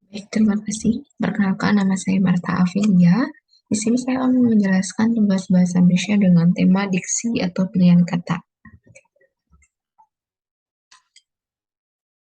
Baik, terima kasih. Perkenalkan, nama saya Marta Afilia. Di sini saya akan menjelaskan tugas bahasa Indonesia dengan tema diksi atau pilihan kata.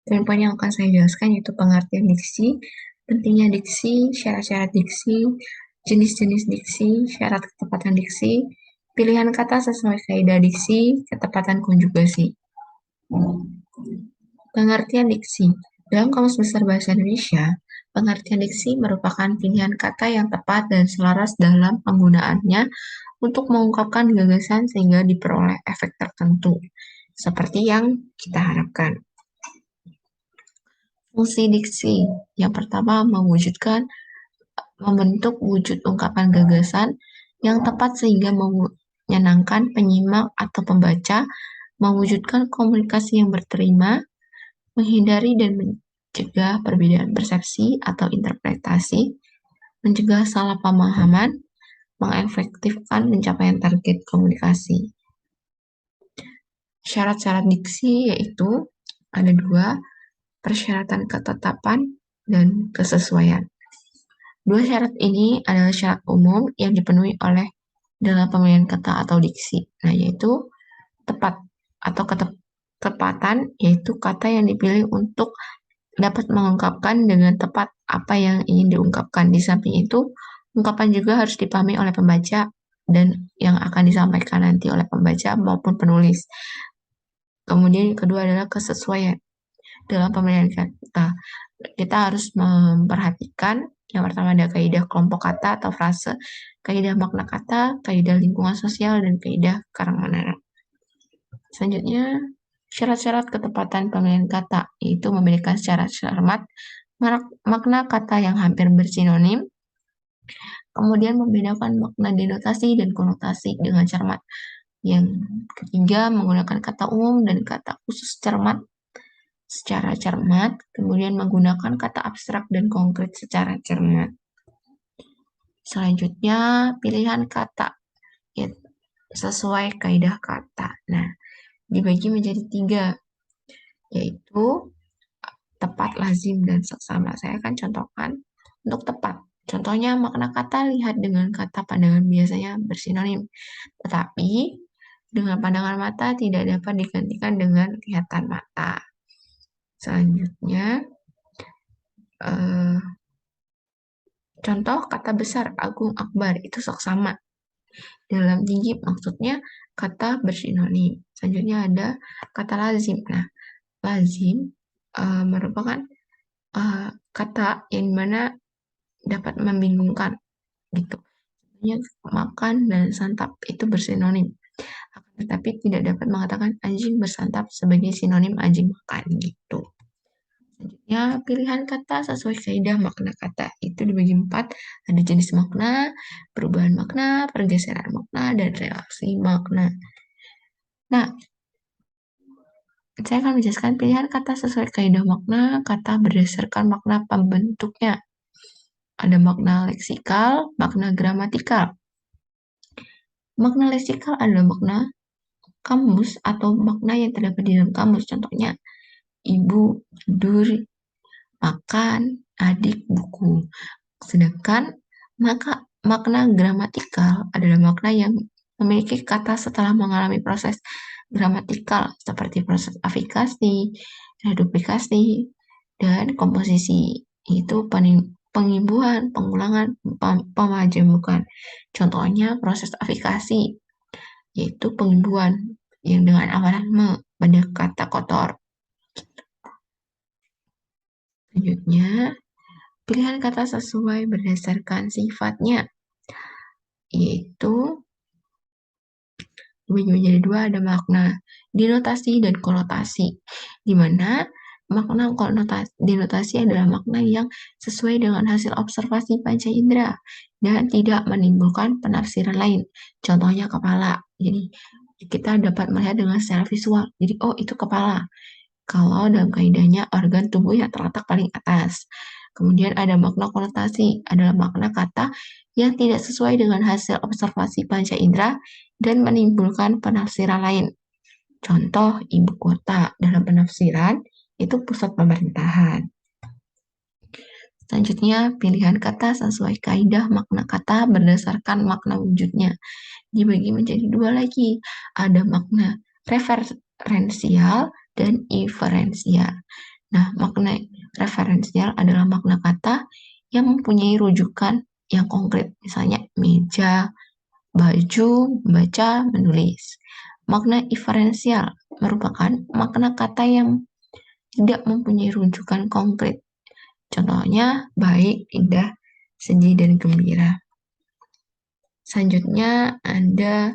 Poin-poin yang akan saya jelaskan yaitu pengertian diksi, pentingnya diksi, syarat-syarat diksi, jenis-jenis diksi, syarat ketepatan diksi, pilihan kata sesuai kaidah diksi, ketepatan konjugasi. Pengertian diksi. Dalam Kamus Besar Bahasa Indonesia, pengertian diksi merupakan pilihan kata yang tepat dan selaras dalam penggunaannya untuk mengungkapkan gagasan sehingga diperoleh efek tertentu, seperti yang kita harapkan. Fungsi diksi. Yang pertama, membentuk wujud ungkapan gagasan yang tepat sehingga menyenangkan penyimak atau pembaca, mewujudkan komunikasi yang berterima, menghindari dan mencegah perbedaan persepsi atau interpretasi, mencegah salah pemahaman, mengefektifkan pencapaian target komunikasi. Syarat-syarat diksi yaitu ada dua, persyaratan ketetapan dan kesesuaian. Dua syarat ini adalah syarat umum yang dipenuhi oleh dalam pemilihan kata atau diksi. Nah, yaitu tepat atau ketepatan, yaitu kata yang dipilih untuk dapat mengungkapkan dengan tepat apa yang ingin diungkapkan. Di samping itu, ungkapan juga harus dipahami oleh pembaca dan yang akan disampaikan nanti oleh pembaca maupun penulis. Kemudian yang kedua adalah kesesuaian. Dalam pemilihan kata, kita harus memperhatikan yang pertama ada kaidah kelompok kata atau frase, kaidah makna kata, kaidah lingkungan sosial, dan kaidah karang menara. Selanjutnya, syarat-syarat ketepatan pemilihan kata, yaitu memberikan secara cermat makna kata yang hampir bersinonim, kemudian membedakan makna denotasi dan konotasi dengan cermat. Yang ketiga, menggunakan kata umum dan kata khusus secara cermat, kemudian menggunakan kata abstrak dan konkret secara cermat. Selanjutnya, pilihan kata ya, sesuai kaidah kata. Nah, dibagi menjadi 3, yaitu tepat, lazim, dan seksama. Saya akan contohkan untuk tepat. Contohnya, makna kata lihat dengan kata pandangan biasanya bersinonim, tetapi dengan pandangan mata tidak dapat digantikan dengan lihatan mata. Selanjutnya, contoh kata besar Agung Akbar itu seksama. Dalam tinggi maksudnya kata bersinonim. Selanjutnya ada kata lazim. Nah, lazim merupakan kata yang mana dapat membingungkan gitu. Contohnya makan dan santap itu bersinonim. Tetapi tidak dapat mengatakan anjing bersantap sebagai sinonim anjing makan gitu. Selanjutnya, pilihan kata sesuai kaidah makna kata itu dibagi 4, ada jenis makna, perubahan makna, pergeseran makna, dan reaksi makna. Nah, saya akan menjelaskan pilihan kata sesuai kaidah makna, kata berdasarkan makna pembentuknya. Ada makna leksikal, makna gramatikal. Makna leksikal adalah makna kamus atau makna yang terdapat di dalam kamus. Contohnya, ibu, tidur, makan, adik, buku. Sedangkan makna gramatikal adalah makna yang memiliki kata setelah mengalami proses gramatikal seperti proses afikasi, reduplikasi, dan komposisi. Itu pengimbuhan, pengulangan, pemajamukan. Contohnya proses afikasi, yaitu pengimbuhan yang dengan awalan pada kata kotor. Selanjutnya, pilihan kata sesuai berdasarkan sifatnya, yaitu menjadi 2, ada makna denotasi dan konotasi, di mana makna denotasi adalah makna yang sesuai dengan hasil observasi panca indera dan tidak menimbulkan penafsiran lain. Contohnya kepala. Jadi kita dapat melihat dengan secara visual. Jadi oh itu kepala. Kalau dalam kaidahnya organ tubuh yang terletak paling atas. Kemudian ada makna konotasi, adalah makna kata yang tidak sesuai dengan hasil observasi panca indera dan menimbulkan penafsiran lain. Contoh, ibu kota dalam penafsiran itu pusat pemerintahan. Selanjutnya, pilihan kata sesuai kaidah makna kata berdasarkan makna wujudnya. Dibagi menjadi dua lagi. Ada makna referensial dan inferensial. Nah, makna referensial adalah makna kata yang mempunyai rujukan yang konkret, misalnya meja, baju, membaca, menulis. Makna inferensial merupakan makna kata yang tidak mempunyai rujukan konkret. Contohnya, baik, indah, sedih, dan gembira. Selanjutnya, ada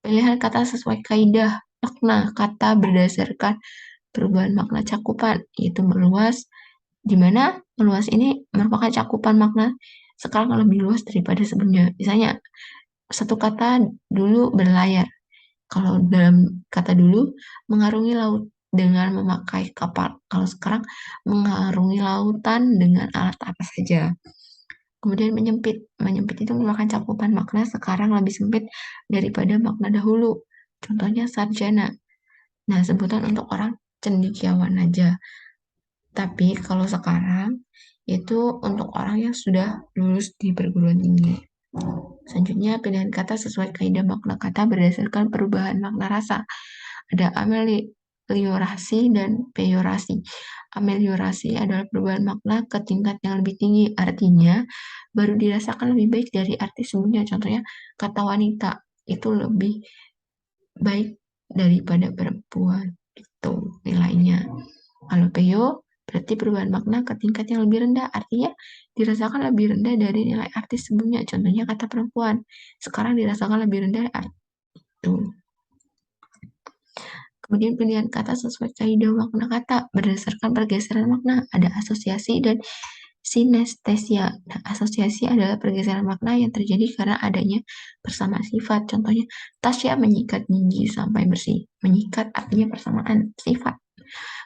pilihan kata sesuai kaidah makna kata berdasarkan perubahan makna cakupan, yaitu meluas, di mana meluas ini merupakan cakupan makna sekarang lebih luas daripada sebelumnya. Misalnya, satu kata dulu berlayar. Kalau dalam kata dulu, mengarungi laut dengan memakai kapal. Kalau sekarang, mengarungi lautan dengan alat apa saja. Kemudian menyempit. Menyempit itu merupakan cakupan makna sekarang lebih sempit daripada makna dahulu. Contohnya sarjana. Nah, sebutan untuk orang cendekiawan aja. Tapi kalau sekarang, itu untuk orang yang sudah lulus di perguruan tinggi. Selanjutnya, pilihan kata sesuai kaidah makna kata berdasarkan perubahan makna rasa. Ada ameliorasi dan peyorasi. Ameliorasi adalah perubahan makna ke tingkat yang lebih tinggi. Artinya, baru dirasakan lebih baik dari arti sebelumnya. Contohnya, kata wanita itu lebih baik daripada perempuan. Itu nilainya. Kalau peyo, berarti perubahan makna ke tingkat yang lebih rendah. Artinya, dirasakan lebih rendah dari nilai arti sebelumnya. Contohnya kata perempuan. Sekarang dirasakan lebih rendah arti itu. Kemudian pilihan kata sesuai kaidah makna kata berdasarkan pergeseran makna. Ada asosiasi dan sinestesia. Nah, asosiasi adalah pergeseran makna yang terjadi karena adanya persamaan sifat. Contohnya, Tasya menyikat gigi sampai bersih. Menyikat artinya persamaan sifat.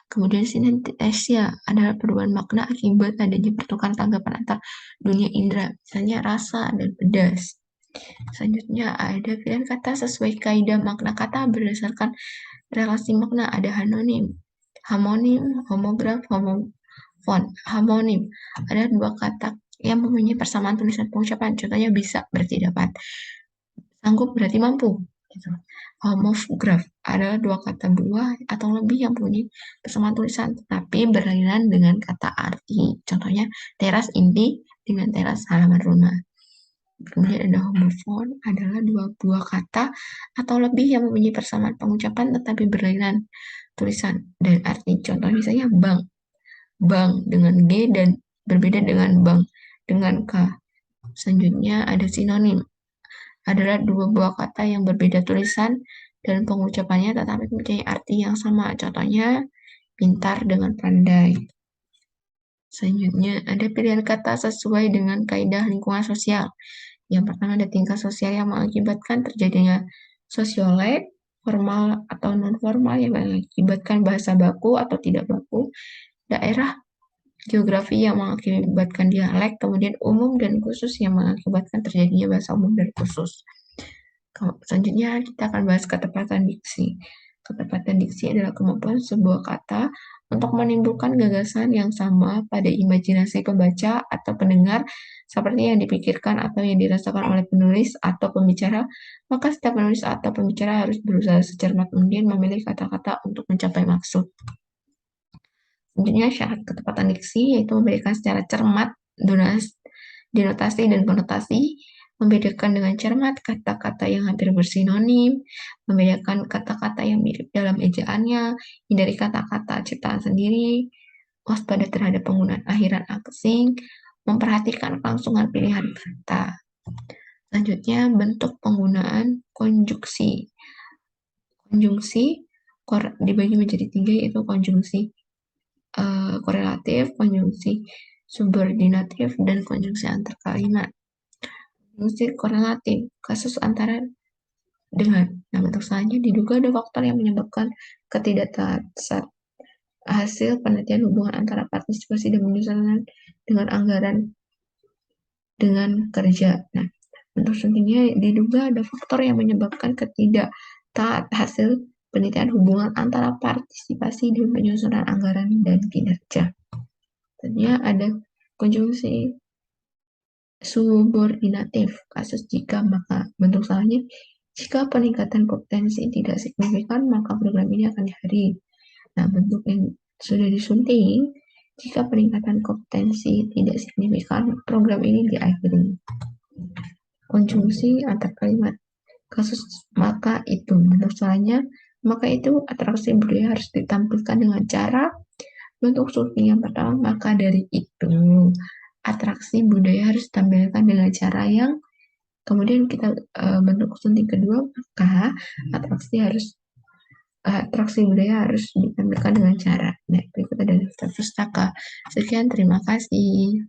Kemudian sinestesia adalah perubahan makna akibat adanya pertukaran tanggapan antar dunia indera, misalnya rasa dan pedas. Selanjutnya ada pilihan kata sesuai kaidah makna kata berdasarkan relasi makna. Ada homonim, homograf, homofon. Homonim ada dua kata yang mempunyai persamaan tulisan pengucapan. Contohnya bisa berarti dapat, sanggup berarti mampu. Gitu. Homograf adalah dua kata buah atau lebih yang punya persamaan tulisan, tapi berlainan dengan kata arti. Contohnya teras inti dengan teras halaman rumah. Kemudian ada homofon adalah dua buah kata atau lebih yang mempunyai persamaan pengucapan tetapi berlainan tulisan dan arti. Contoh misalnya bank. Bank dengan G dan berbeda dengan bank dengan K. Selanjutnya ada sinonim. Adalah dua buah kata yang berbeda tulisan dan pengucapannya tetapi mempunyai arti yang sama. Contohnya pintar dengan pandai. Selanjutnya ada pilihan kata sesuai dengan kaidah lingkungan sosial. Yang pertama ada tingkat sosial yang mengakibatkan terjadinya sosioleg, formal atau non-formal yang mengakibatkan bahasa baku atau tidak baku, daerah geografi yang mengakibatkan dialek, kemudian umum dan khusus yang mengakibatkan terjadinya bahasa umum dan khusus. Selanjutnya kita akan bahas ketepatan diksi. Ketepatan diksi adalah kemampuan sebuah kata untuk menimbulkan gagasan yang sama pada imajinasi pembaca atau pendengar seperti yang dipikirkan atau yang dirasakan oleh penulis atau pembicara, maka setiap penulis atau pembicara harus berusaha secermat mungkin memilih kata-kata untuk mencapai maksud. Selanjutnya syarat ketepatan diksi yaitu memberikan secara cermat denotasi dan konotasi, membedakan dengan cermat kata-kata yang hampir bersinonim, membedakan kata-kata yang mirip dalam ejaannya, hindari kata-kata ciptaan sendiri, waspada terhadap penggunaan akhiran asing, memperhatikan kelangsungan pilihan kata. Selanjutnya, bentuk penggunaan konjungsi. Konjungsi dibagi menjadi 3, yaitu konjungsi korelatif, konjungsi subordinatif, dan konjungsi antar kalimat. Konjungsi korelatif, kasus antara dengan. Nah, bentuk selanjutnya diduga ada faktor yang menyebabkan ketidaktaatan hasil penelitian hubungan antara partisipasi dan penyusunan dengan anggaran dengan kerja. Nah, bentuk selanjutnya diduga ada faktor yang menyebabkan ketidaktaat hasil penelitian hubungan antara partisipasi dan penyusunan anggaran dan kinerja. Selanjutnya ada Konjungsi subordinatif. Kasus jika, maka bentuk salahnya jika peningkatan kompetensi tidak signifikan, maka program ini akan diakhiri. Nah, bentuk yang sudah disunting, jika peningkatan kompetensi tidak signifikan, program ini diakhiri. Konjungsi antar kalimat. Kasus maka itu, bentuk salahnya, maka itu atraksi budaya harus ditampilkan dengan cara. Bentuk sunting yang pertama, maka dari itu atraksi budaya harus ditampilkan dengan cara yang, kemudian kita bentuk sunting kedua, maka atraksi budaya harus ditampilkan dengan cara. Nah, berikut ada daftar pustaka. Sekian, terima kasih.